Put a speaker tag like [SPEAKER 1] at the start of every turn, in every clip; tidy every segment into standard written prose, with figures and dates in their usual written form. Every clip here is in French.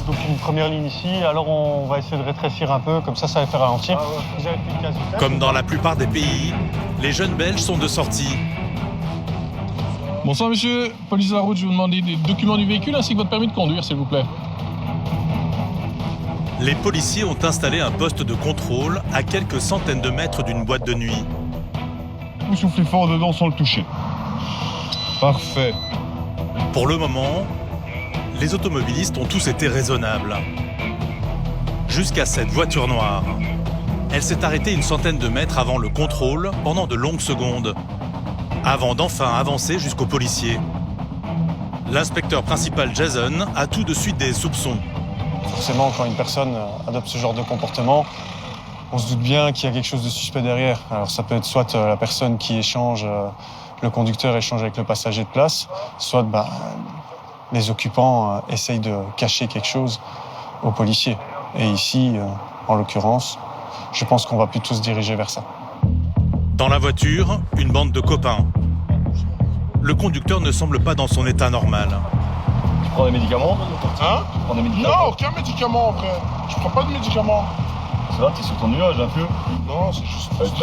[SPEAKER 1] Donc une première ligne ici, alors on va essayer de rétrécir un peu, comme ça va faire ralentir. Vous avez plus de gaz vitesse.
[SPEAKER 2] Comme dans la plupart des pays, les jeunes Belges sont de sortie.
[SPEAKER 3] Bonsoir monsieur, police de la route, je vais vous demander des documents du véhicule ainsi que votre permis de conduire, s'il vous plaît.
[SPEAKER 2] Les policiers ont installé un poste de contrôle à quelques centaines de mètres d'une boîte de nuit.
[SPEAKER 4] Vous soufflez fort dedans sans le toucher. Parfait.
[SPEAKER 2] Pour le moment, les automobilistes ont tous été raisonnables. Jusqu'à cette voiture noire. Elle s'est arrêtée une centaine de mètres avant le contrôle pendant de longues secondes, avant d'enfin avancer jusqu'aux policiers. L'inspecteur principal Jason a tout de suite des soupçons.
[SPEAKER 1] Forcément, quand une personne adopte ce genre de comportement, on se doute bien qu'il y a quelque chose de suspect derrière. Alors ça peut être soit la personne qui échange, le conducteur échange avec le passager de place, soit les occupants essayent de cacher quelque chose aux policiers. Et ici, en l'occurrence, je pense qu'on va plutôt se diriger vers ça.
[SPEAKER 2] Dans la voiture, une bande de copains. Le conducteur ne semble pas dans son état normal.
[SPEAKER 4] Tu prends des médicaments?
[SPEAKER 5] Hein?
[SPEAKER 4] Tu prends des médicaments?
[SPEAKER 5] Non, aucun médicament, frère. Je prends pas de médicaments.
[SPEAKER 4] Ça va, t'es sur ton nuage un peu?
[SPEAKER 5] Non, c'est juste...
[SPEAKER 4] C'est juste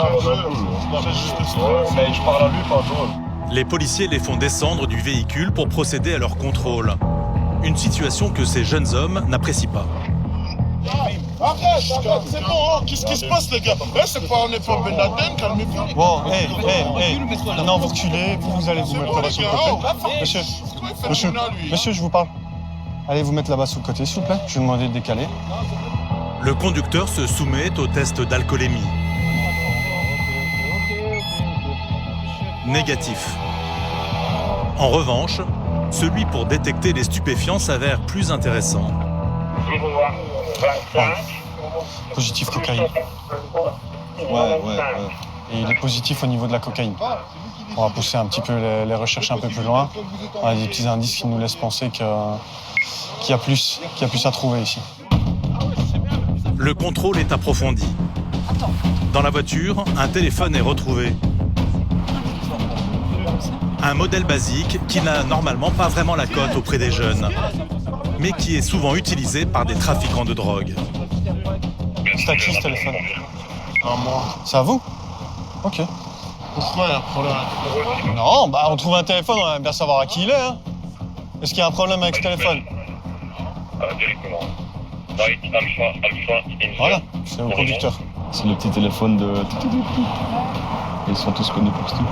[SPEAKER 4] ça. Mais je parle à lui, pas à toi.
[SPEAKER 2] Les policiers les font descendre du véhicule pour procéder à leur contrôle. Une situation que ces jeunes hommes n'apprécient pas.
[SPEAKER 5] Arrête, c'est bon, hein. Qu'est-ce qui se passe, les gars? On n'est pas Ben Laden, calmez-vous.
[SPEAKER 1] Bon, maintenant vous reculez, vous allez vous mettre là-bas sur le côté. Monsieur, je vous parle. Allez vous mettre là-bas sur le côté, s'il vous plaît. Je vais vous demander de décaler.
[SPEAKER 2] Le conducteur se soumet au test d'alcoolémie. Négatif. En revanche, celui pour détecter les stupéfiants s'avère plus intéressant.
[SPEAKER 1] Positif cocaïne.
[SPEAKER 4] Ouais.
[SPEAKER 1] Et il est positif au niveau de la cocaïne. On va pousser un petit peu les recherches un peu plus loin. On a des petits indices qui nous laissent penser qu'il y a plus à trouver ici.
[SPEAKER 2] Le contrôle est approfondi. Dans la voiture, un téléphone est retrouvé. Un modèle basique qui n'a normalement pas vraiment la cote auprès des jeunes, mais qui est souvent utilisé par des trafiquants de drogue.
[SPEAKER 1] C'est à qui ce téléphone?
[SPEAKER 5] À moi.
[SPEAKER 1] C'est à vous? Ok.
[SPEAKER 5] Pourquoi il y a un problème?
[SPEAKER 1] Non, on trouve un téléphone, on va bien savoir à qui il est. Hein. Est-ce qu'il y a un problème avec ce téléphone?
[SPEAKER 6] Directement. Right, Alpha,
[SPEAKER 1] Voilà, c'est au conducteur.
[SPEAKER 4] C'est le petit téléphone de... Ils sont tous connus pour tout.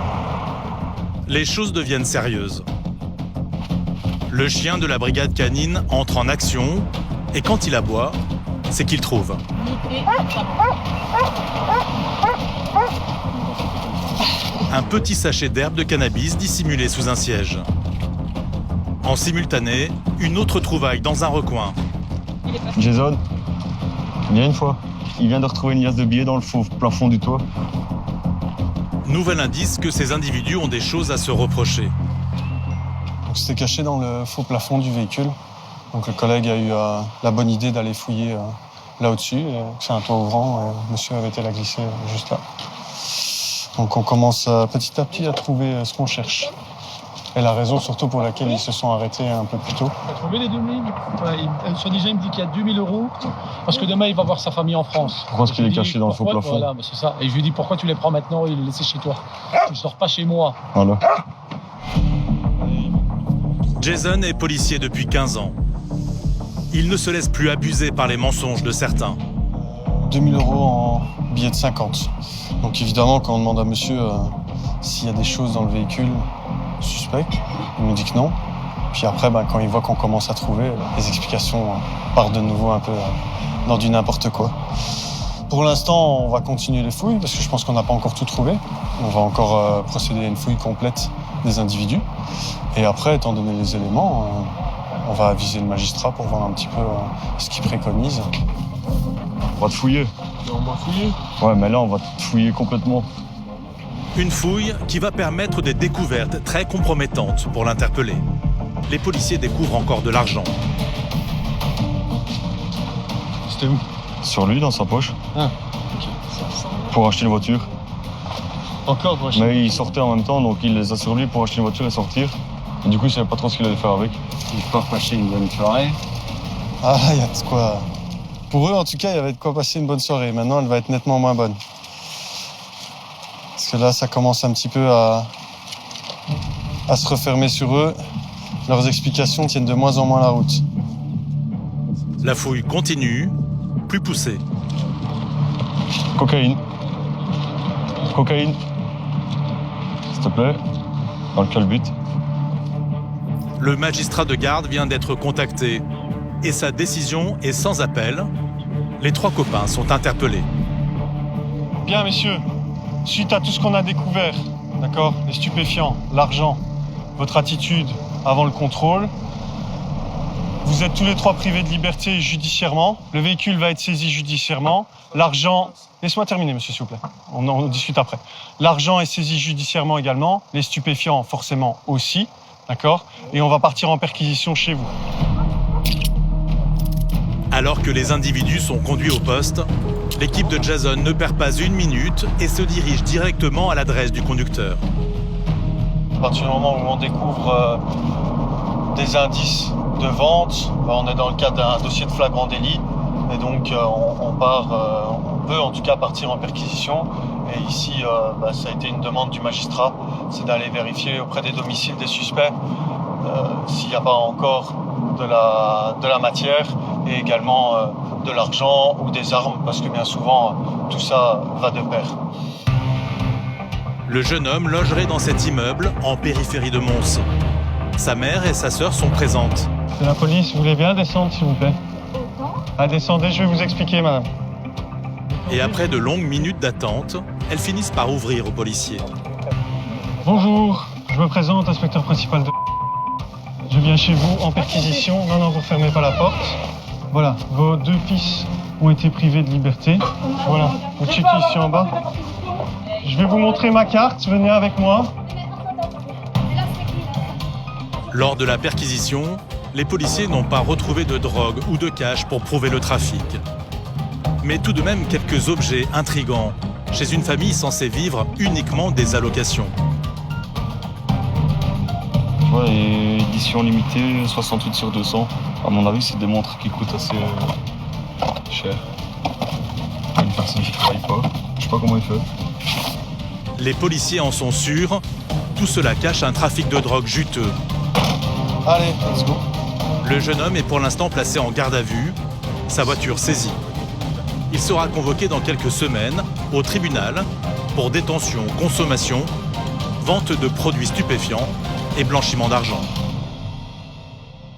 [SPEAKER 2] Les choses deviennent sérieuses. Le chien de la brigade canine entre en action et quand il aboie, c'est qu'il trouve. Un petit sachet d'herbe de cannabis dissimulé sous un siège. En simultané, une autre trouvaille dans un recoin.
[SPEAKER 4] Jason, viens une fois. Il vient de retrouver une liasse de billets dans le faux plafond du toit.
[SPEAKER 2] Nouvel indice que ces individus ont des choses à se reprocher.
[SPEAKER 1] Donc c'était caché dans le faux plafond du véhicule. Donc le collègue a eu la bonne idée d'aller fouiller là au-dessus. C'est un toit ouvrant et monsieur avait été la glisser juste là. Donc on commence petit à petit à trouver ce qu'on cherche. Et la raison surtout pour laquelle ils se sont arrêtés un peu plus tôt.
[SPEAKER 3] Il a trouvé les 2000. Soi-disant, il me dit qu'il y a 2000 € parce que demain, il va voir sa famille en France.
[SPEAKER 4] Pourquoi est-ce qu'il est caché dans le faux plafond?
[SPEAKER 3] Voilà, c'est ça. Et je lui dis, pourquoi tu les prends maintenant et les laisser chez toi? Tu ne sors pas chez moi.
[SPEAKER 4] Voilà.
[SPEAKER 2] Jason est policier depuis 15 ans. Il ne se laisse plus abuser par les mensonges de certains.
[SPEAKER 1] 2000 € en billets de 50. Donc évidemment, quand on demande à monsieur s'il y a des choses dans le véhicule suspectes, il nous dit que non. Puis après, quand il voit qu'on commence à trouver, les explications partent de nouveau un peu dans du n'importe quoi. Pour l'instant, on va continuer les fouilles parce que je pense qu'on n'a pas encore tout trouvé. On va encore procéder à une fouille complète des individus. Et après, étant donné les éléments, on va aviser le magistrat pour voir un petit peu ce qu'il préconise.
[SPEAKER 4] On va te fouiller.
[SPEAKER 5] On m'a fouillé.
[SPEAKER 4] Ouais, mais là, on va te fouiller complètement.
[SPEAKER 2] Une fouille qui va permettre des découvertes très compromettantes pour l'interpeller. Les policiers découvrent encore de l'argent.
[SPEAKER 4] C'était où? Sur lui, dans sa poche.
[SPEAKER 1] Ah,
[SPEAKER 4] Pour acheter une voiture.
[SPEAKER 1] encore pour
[SPEAKER 4] Mais il sortait en même temps, donc il les a sur lui pour acheter une voiture et sortir. Et du coup, il savait pas trop ce qu'il allait faire avec.
[SPEAKER 7] Il part passer une bonne soirée.
[SPEAKER 1] Ah, il y a de quoi. Pour eux, en tout cas, il y avait de quoi passer une bonne soirée. Maintenant, elle va être nettement moins bonne. Parce que là, ça commence un petit peu à se refermer sur eux. Leurs explications tiennent de moins en moins la route.
[SPEAKER 2] La fouille continue, plus poussée.
[SPEAKER 4] Cocaïne. Cocaïne. S'il te plaît. Dans le culbut.
[SPEAKER 2] Le magistrat de garde vient d'être contacté et sa décision est sans appel. Les 3 copains sont interpellés.
[SPEAKER 1] Bien, messieurs, suite à tout ce qu'on a découvert, d'accord, les stupéfiants, l'argent, votre attitude avant le contrôle, vous êtes tous les 3 privés de liberté judiciairement. Le véhicule va être saisi judiciairement. L'argent... Laisse-moi terminer, monsieur, s'il vous plaît. On discute après. L'argent est saisi judiciairement également. Les stupéfiants, forcément, aussi. D'accord ? Et on va partir en perquisition chez vous.
[SPEAKER 2] Alors que les individus sont conduits au poste, l'équipe de Jason ne perd pas une minute et se dirige directement à l'adresse du conducteur.
[SPEAKER 1] À partir du moment où on découvre des indices de vente, on est dans le cadre d'un dossier de flagrant délit. Et donc on peut en tout cas partir en perquisition. Et ici, ça a été une demande du magistrat, c'est d'aller vérifier auprès des domiciles des suspects s'il n'y a pas encore de la matière et également de l'argent ou des armes, parce que bien souvent, tout ça va de pair.
[SPEAKER 2] Le jeune homme logerait dans cet immeuble en périphérie de Mons. Sa mère et sa sœur sont présentes.
[SPEAKER 1] C'est la police, vous voulez bien descendre s'il vous plaît ? Ah, descendez, je vais vous expliquer, madame.
[SPEAKER 2] Et après de longues minutes d'attente, elles finissent par ouvrir aux policiers.
[SPEAKER 1] Bonjour, je me présente, inspecteur principal de... Je viens chez vous en perquisition. Non, vous fermez pas la porte. Voilà, vos 2 fils ont été privés de liberté. Voilà, vous checkez ici en bas. Je vais vous montrer ma carte, venez avec moi.
[SPEAKER 2] Lors de la perquisition, les policiers n'ont pas retrouvé de drogue ou de cash pour prouver le trafic. Mais tout de même quelques objets intrigants chez une famille censée vivre uniquement des allocations.
[SPEAKER 4] Ouais, et édition limitée, 68/200. À mon avis, c'est des montres qui coûtent assez cher. Une personne qui travaille pas, je sais pas comment il fait.
[SPEAKER 2] Les policiers en sont sûrs, tout cela cache un trafic de drogue juteux.
[SPEAKER 1] Allez, let's go.
[SPEAKER 2] Le jeune homme est pour l'instant placé en garde à vue, sa voiture saisie. Il sera convoqué dans quelques semaines au tribunal pour détention, consommation, vente de produits stupéfiants et blanchiment d'argent.